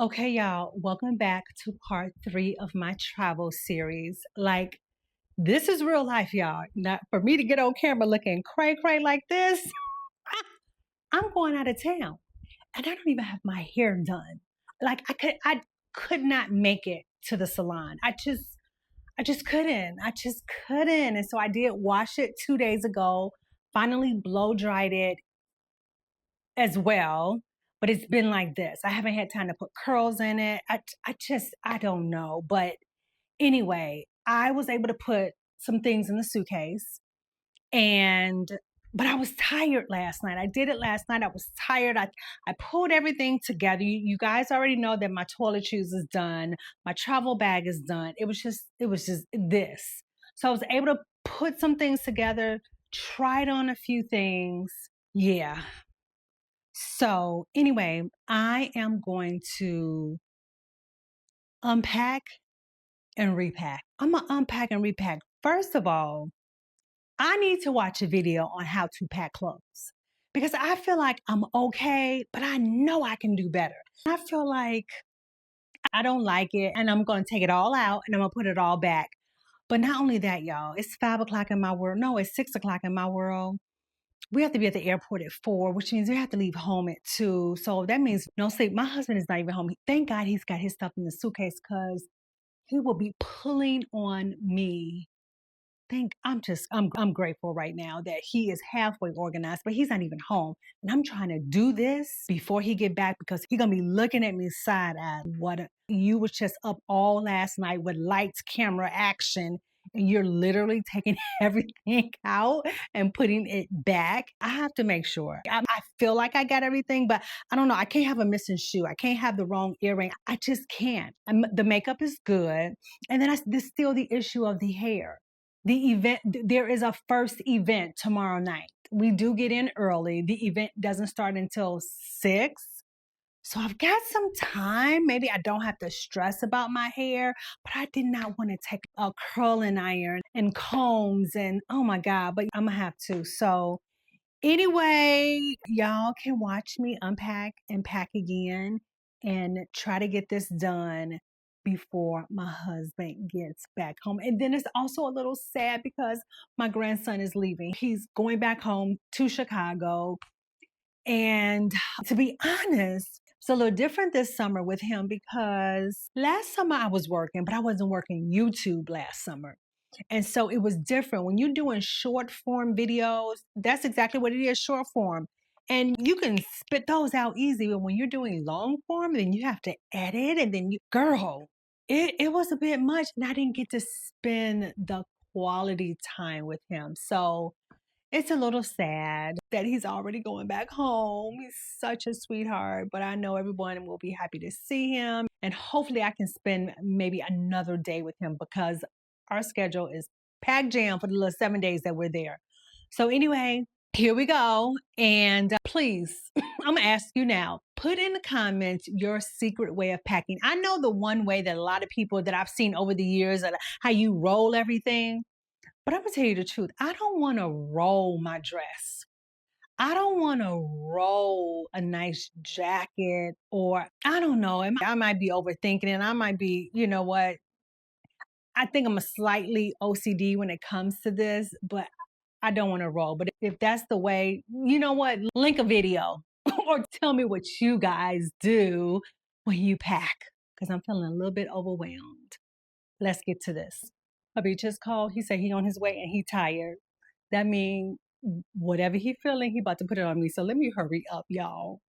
Okay, y'all, welcome back to part 3 of my travel series. Like, this is real life, y'all. Not for me to get on camera looking cray cray like this. I'm going out of town and I don't even have my hair done. Like, I could not make it to the salon. I just couldn't. I just couldn't. And so I did wash it 2 days ago, finally blow dried it as well, but it's been like this. I haven't had time to put curls in it. I don't know. But anyway, I was able to put some things in the suitcase and but I was tired last night. I did it last night. I was tired. I pulled everything together. You guys already know that my toiletries is done. My travel bag is done. It was just this. So I was able to put some things together, tried on a few things. Yeah. So anyway, I am going to unpack and repack. I'm gonna unpack and repack. First of all, I need to watch a video on how to pack clothes because I feel like I'm okay, but I know I can do better. I feel like I don't like it and I'm gonna take it all out and I'm gonna put it all back. But not only that, y'all, it's 5 o'clock in my world. No, it's 6 o'clock in my world. We have to be at the airport at 4, which means we have to leave home at 2. So that means no sleep. My husband is not even home. Thank God he's got his stuff in the suitcase because he will be pulling on me. I'm grateful right now that he is halfway organized, but he's not even home. And I'm trying to do this before he get back because he's gonna be looking at me side-eyed. You was just up all last night with lights, camera, action, and you're literally taking everything out and putting it back. I have to make sure. I feel like I got everything, but I don't know. I can't have a missing shoe. I can't have the wrong earring. I just can't. The makeup is good. And then there's still the issue of the hair. The event, there is a first event tomorrow night. We do get in early. The event doesn't start until 6. So I've got some time. Maybe I don't have to stress about my hair, but I did not want to take a curling iron and combs and oh my God, but I'm gonna have to. So anyway, y'all can watch me unpack and pack again and try to get this done before my husband gets back home. And then it's also a little sad because my grandson is leaving. He's going back home to Chicago. And to be honest, it's a little different this summer with him because last summer I was working, but I wasn't working YouTube last summer. And so it was different. When you're doing short form videos, that's exactly what it is, short form. And you can spit those out easy, but when you're doing long form, then you have to edit and then it was a bit much and I didn't get to spend the quality time with him. So it's a little sad that he's already going back home. He's such a sweetheart, but I know everyone will be happy to see him. And hopefully I can spend maybe another day with him because our schedule is packed jam for the little 7 days that we're there. So anyway, here we go. And please, I'm gonna ask you now, put in the comments your secret way of packing. I know the one way that a lot of people that I've seen over the years, how you roll everything. But I'm gonna tell you the truth. I don't want to roll my dress. I don't want to roll a nice jacket or I don't know. I might be overthinking it. I might be, you know what? I think I'm a slightly OCD when it comes to this, but I don't want to roll. But if that's the way, you know what? Link a video or tell me what you guys do when you pack because I'm feeling a little bit overwhelmed. Let's get to this. Hubby just called. He said he on his way and he tired. That means whatever he feeling, he about to put it on me. So let me hurry up, y'all.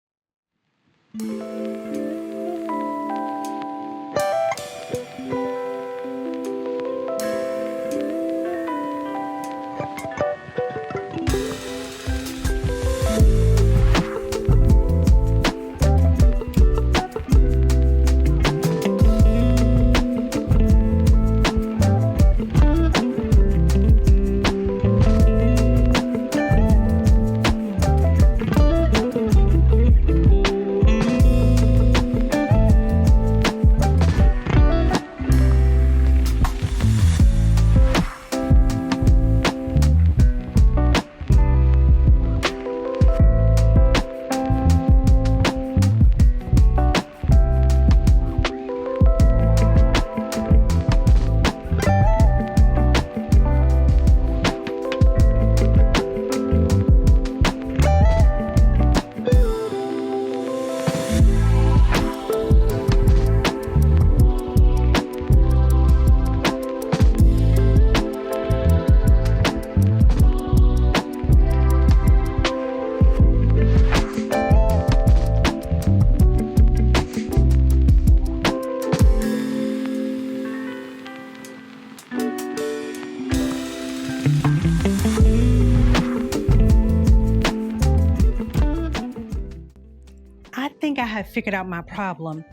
have figured out my problem.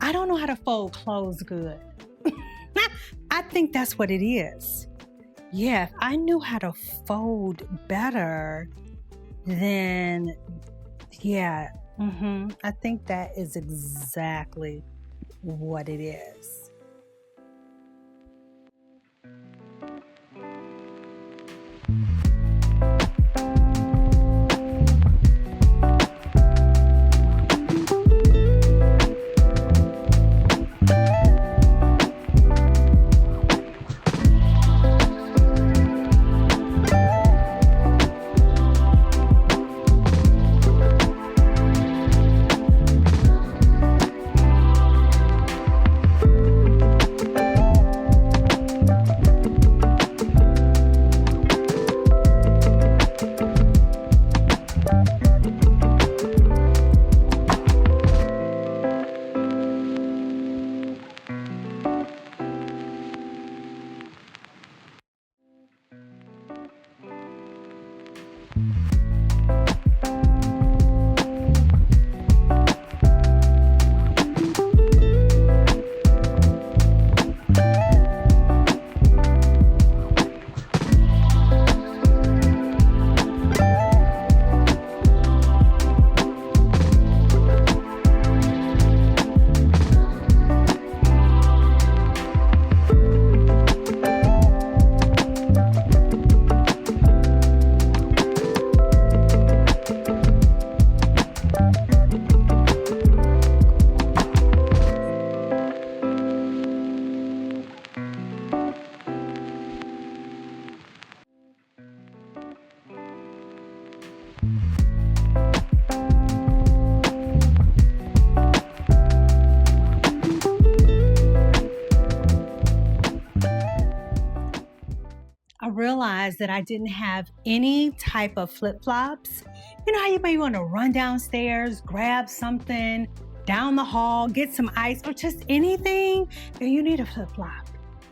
I don't know how to fold clothes good. I think that's what it is. Yeah, if I knew how to fold better, then yeah, I think that is exactly what it is. I realized that I didn't have any type of flip-flops. You know how you may want to run downstairs, grab something down the hall, get some ice or just anything, and you need a flip-flop.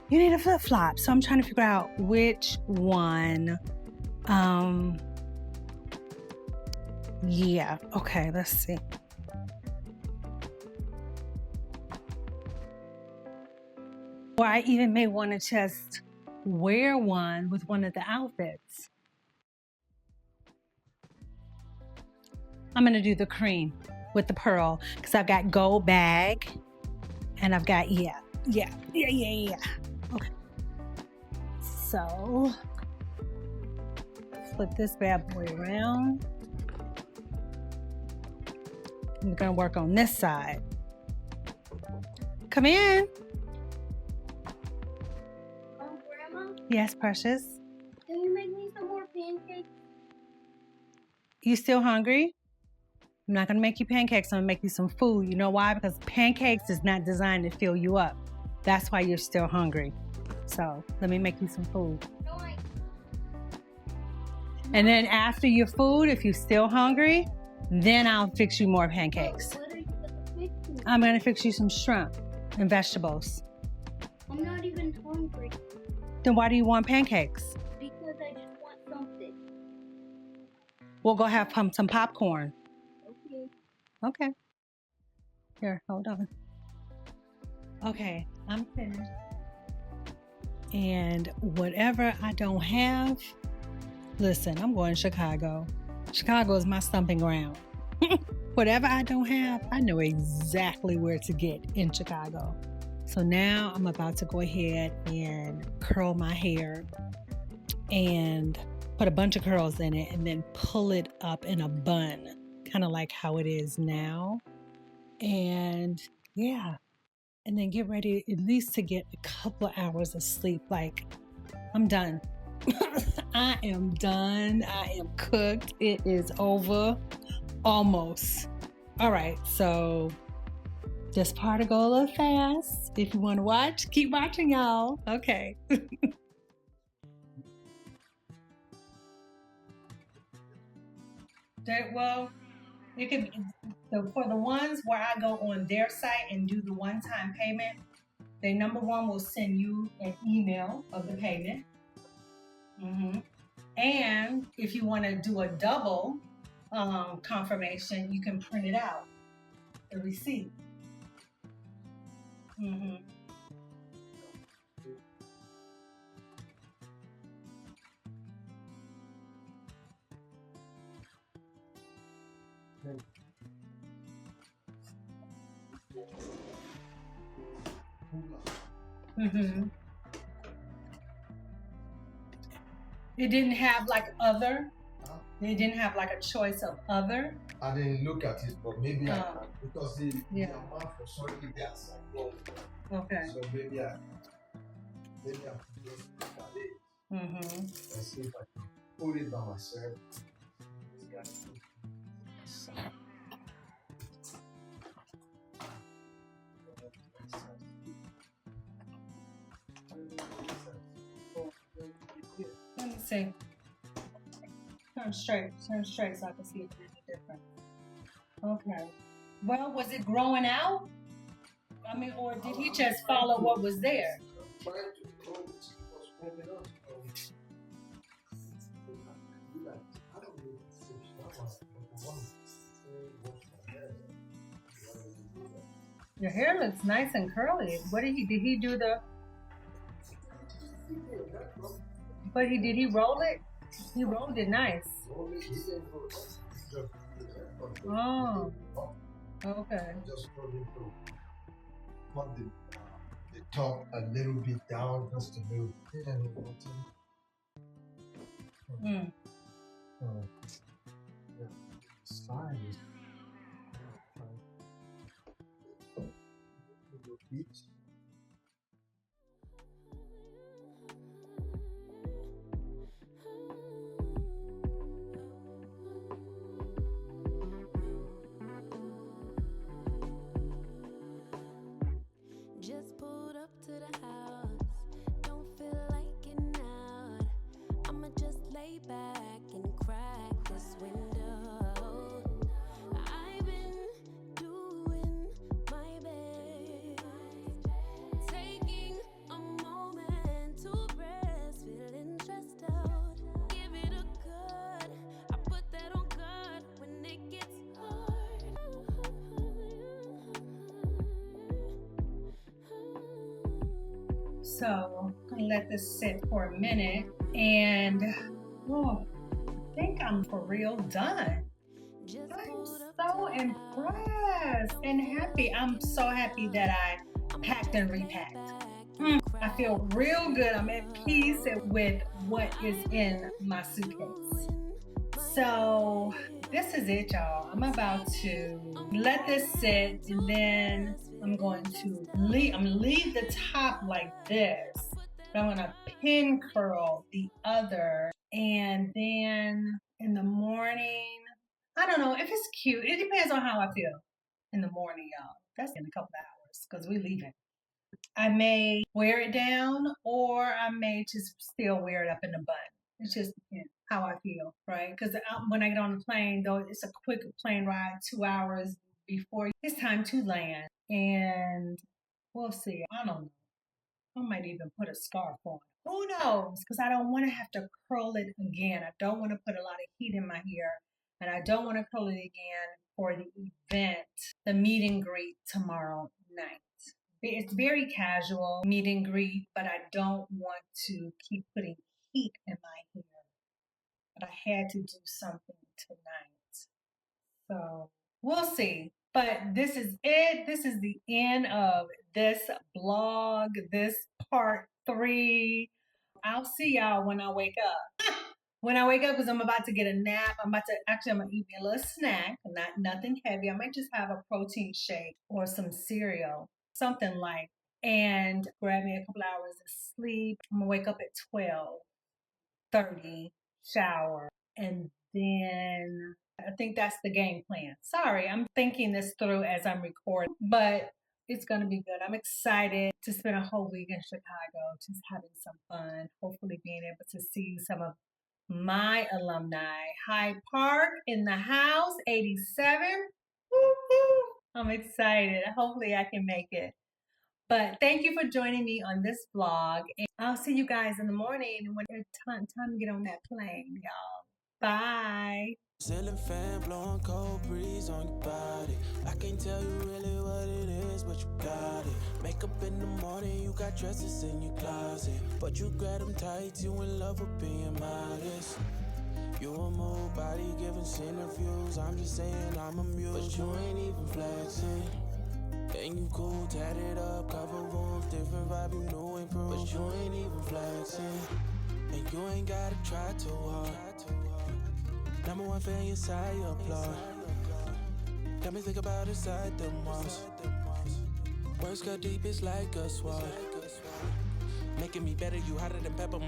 You need a flip-flop. So I'm trying to figure out which one. Yeah, okay, let's see. Or I even may want to just wear one with one of the outfits. I'm gonna do the cream with the pearl because I've got gold bag and I've got, yeah. Okay. So, flip this bad boy around. I'm gonna work on this side. Come in. Grandma? Yes, precious. Can you make me some more pancakes? You still hungry? I'm not gonna make you pancakes, I'm gonna make you some food. You know why? Because pancakes is not designed to fill you up. That's why you're still hungry. So let me make you some food. No, And then after your food, if you're still hungry, then I'll fix you more pancakes. What are you gonna fix me? I'm gonna fix you some shrimp and vegetables. I'm not even hungry Then why do you want pancakes? because I just want something. We'll go have some popcorn. Okay. Okay. Here, hold on. Okay, I'm finished. And whatever I don't have, listen, I'm going to Chicago. Chicago is my stomping ground. Whatever I don't have, I know exactly where to get in Chicago. So now I'm about to go ahead and curl my hair and put a bunch of curls in it and then pull it up in a bun, kind of like how it is now. And yeah, and then get ready at least to get a couple of hours of sleep. Like, I'm done. I am done. I am cooked. It is over. Almost. All right, so this part will go a little fast. If you want to watch, keep watching, y'all. Okay. Well, you can, for the ones where I go on their site and do the one-time payment, they number one will send you an email of the payment. And if you want to do a double confirmation, you can print it out. The receipt. Mm-hmm. Mm-hmm. It didn't have like other. They didn't have like a choice of other. I didn't look at it, but maybe I can because the amount was already there. Okay. So maybe I could just look at it and see if I can put it by myself. Let me see. Turn straight so I can see if there's any difference. Okay. Well, was it growing out? I mean, or did he just follow what was there? Trying to grow it was growing up. I don't know Your hair looks nice and curly. What did he do the? But did he roll it? He rolled it nice. Oh, okay. Just cut the top a little bit down, just a little bit. Yeah, side is Just pulled up to the house, don't feel like getting out. I'ma just lay back and crack this window. I've been doing my best, taking a moment to rest, feeling stressed out. Give it a good, I put that on God when it gets hard. So I'm gonna let this sit for a minute, and I think I'm for real done. I'm so impressed and happy. I'm so happy that I packed and repacked. I feel real good. I'm at peace with what is in my suitcase. So this is it, y'all. I'm about to let this sit, and then I'm going to leave the top like this. But I'm gonna pin curl the other, and then in the morning, I don't know if it's cute. It depends on how I feel in the morning, y'all. That's in a couple of hours because we're leaving. I may wear it down, or I may just still wear it up in the bun. It's just how I feel, right? Because when I get on the plane, though, it's a quick plane ride, 2 hours before it's time to land. And we'll see. I don't know. I might even put a scarf on. Who knows? Because I don't want to have to curl it again. I don't want to put a lot of heat in my hair. And I don't want to curl it again for the event, the meet and greet tomorrow night. It's very casual meet and greet, but I don't want to keep putting heat in my hair. But I had to do something tonight. So we'll see. But this is it. This is the end of this blog, this part 3. I'll see y'all when I wake up. When I wake up, because I'm about to get a nap. I'm gonna eat me a little snack, nothing heavy. I might just have a protein shake or some cereal, something light, and grab me a couple hours of sleep. I'm gonna wake up at 12:30, shower, and then I think that's the game plan. Sorry, I'm thinking this through as I'm recording, but it's going to be good. I'm excited to spend a whole week in Chicago, just having some fun, hopefully being able to see some of my alumni. Hyde Park in the house, 87. Woo-hoo. I'm excited. Hopefully I can make it. But thank you for joining me on this vlog. And I'll see you guys in the morning when it's time to get on that plane, y'all. Bye. Ceiling fan blowing cold breeze on your body. I can't tell you really what it is, but you got it. Makeup in the morning, you got dresses in your closet, but you grab them tight, you in love with being modest. You a move body giving center views. I'm just saying I'm amused, but you ain't even flexing. And you cool, tatted up, cover wounds, different vibe, you know improve, but you ain't even flexing. And you ain't gotta try too hard. Number one fan, your side, your applaud. Got me think about inside the moss. Words cut deep, it's like a sword. Making me better, you hotter than pepper,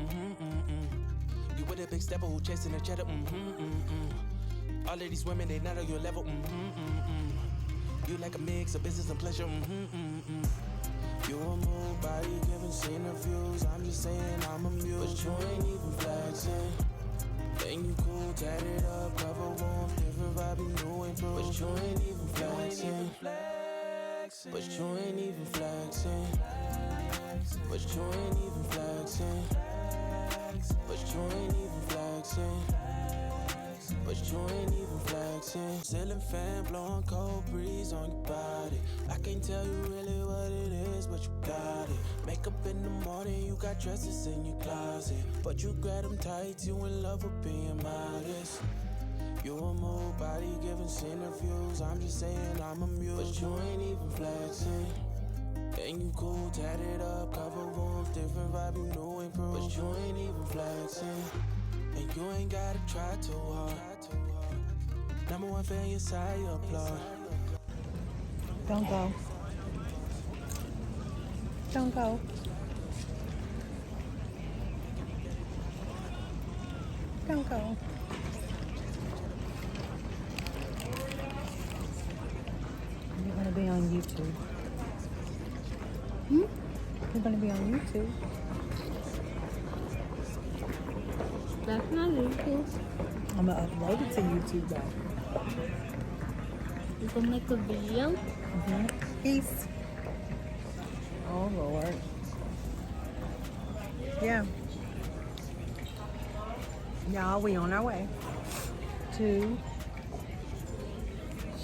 You with a big stepper who chasing the cheddar, All of these women, they not on your level, You like a mix of business and pleasure, You a move body giving center views. I'm just saying I'm amused, but you ain't even flexing. And you cool, tatted up, cover warm, different vibe, you know improve, but you ain't even flexing. But you ain't even flexing. But you ain't even flexing. But you ain't even flexing. But you ain't even flexing. Ceiling fan blowing cold breeze on your body. I can't tell you really what it is, but you got it. Makeup in the morning, you got dresses in your closet, but you grab them tight, you in love with being modest. You a move body giving center views. I'm just saying I'm amused, but you ain't even flexing. And you cool, tatted up, cover wounds, different vibe, you know improve, but you ain't even flexing. And you ain't gotta try too hard. Number one fan, your side, your applaud. Don't go. Don't go. Don't go. You're gonna be on YouTube. You're gonna be on YouTube. That's not YouTube. I'm gonna upload it to YouTube though. You can make a video. Peace. Oh Lord. Yeah. Y'all, we on our way to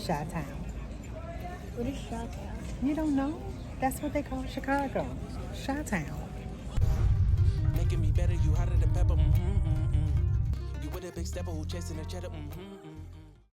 Chi-Town. What is Chi-Town? You don't know? That's what they call Chicago. Chi-Town. Making me better, you hotter than pepper, You with a big stepper who chasing the cheddar,